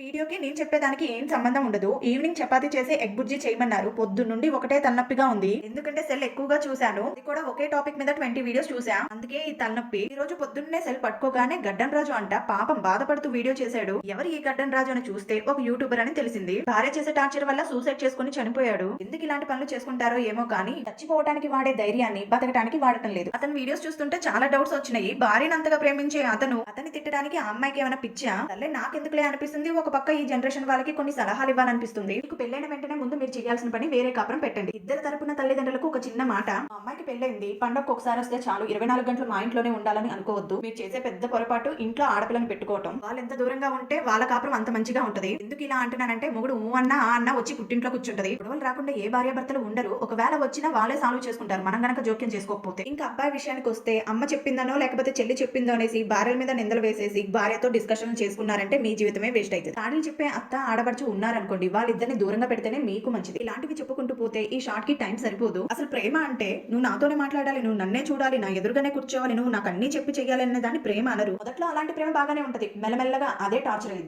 వీడియోకి నేను చెప్పేదానికి ఏం సంబంధం ఉండదు. ఈవినింగ్ చపాతీ చేసి ఎగ్ బుర్జీ చేయమన్నారు. పొద్దున్నుండి ఒకటే తలనొప్పిగా ఉంది. ఎందుకంటే సెల్ ఎక్కువగా చూశాను. ఇది కూడా ఒకే టాపిక్ మీద 20 వీడియోస్ చూసా. అందుకే ఈ తలనొప్పి. ఈ రోజు పొద్దున్నే సెల్ పట్టుకోగానే గడ్డం రాజు అంట పాపం బాధపడుతూ వీడియో చేశాడు. ఎవరు ఈ గడ్డం రాజు అని చూస్తే ఒక యూట్యూబర్ అని తెలిసింది. భార్య చేసే టార్చర్ వల్ల సూసైడ్ చేసుకుని చనిపోయాడు. ఎందుకు ఇలాంటి పనులు చేసుకుంటారో ఏమో కానీ చచ్చిపోవడానికి వాడే ధైర్యాన్ని బతకడానికి వాడటం లేదు. అతని వీడియోస్ చూస్తుంటే చాలా డౌట్స్ వచ్చినాయి. భార్యను అంతగా ప్రేమించే అతన్ని తిట్టడానికి ఆ అమ్మాయికి ఏమైనా పిచ్చా? తల్లే నాకెందుకులే అనిపిస్తుంది. ఒక పక్క ఈ జనరేషన్ వాళ్ళకి కొన్ని సలహాలు ఇవ్వాలనిపిస్తుంది. మీకు పెళ్ళైన వెంటనే ముందు మీరు చేయాల్సిన పని వేరే కాపురం పెట్టండి. ఇద్దరు తరపున తల్లిదండ్రులకు ఒక చిన్న మాట. మా అమ్మాయికి పెళ్ళైంది, పండగకు ఒకసారి వస్తే చాలు, 24 గంటలు మా ఇంట్లోనే ఉండాలని అనుకోవద్దు. మీరు చేసే పెద్ద పొరపాటు ఇంట్లో ఆడపిల్లని పెట్టుకోవటం. వాళ్ళు ఎంత దూరంగా ఉంటే వాళ్ళ కాపురం అంత మంచిగా ఉంటది. ఎందుకు ఇలా అంటున్నానంటే మొగుడు ఊ అన్న ఆ అన్న వచ్చి పుట్టింట్లో కూర్చుంటది. గొడవలు రాకుండా ఏ భార్యాభర్తలు ఉండరు. ఒకవేళ వచ్చినా వాళ్ళే సాల్వ్ చేసుకుంటారు, మనం గనక జోక్యం చేసుకోకపోతే. ఇంకా అబ్బాయి విషయానికి వస్తే అమ్మ చెప్పిందనో లేకపోతే చెల్లి చెప్పిందో అనేసి భార్యల మీద నిందలు వేసేసి భార్యతో డిస్కషన్ చేసుకున్నారంటే మీ జీవితమే వేస్ట్ అవుతుంది. తాడీలు చెప్పే అత్త ఆడపడుచు ఉన్నారనుకోండి, వాళ్ళిద్దరిని దూరంగా పెడితేనే మీకు మంచిది. ఇలాంటివి చెప్పుకుంటూ పోతే ఈ షార్ట్ కి టైం సరిపోదు. అసలు ప్రేమ అంటే నువ్వు నాతోనే మాట్లాడాలి, నువ్వు నన్నే చూడాలి, నా ఎదురుగానే కూర్చోవాలి, నువ్వు నాకు అన్ని చెప్పి చెయ్యాలి అనే దాన్ని ప్రేమ అనరు. మొదట్లో అలాంటి ప్రేమ బాగానే ఉంటది, మెల్లమెల్లగా అదే టార్చర్ అయింది.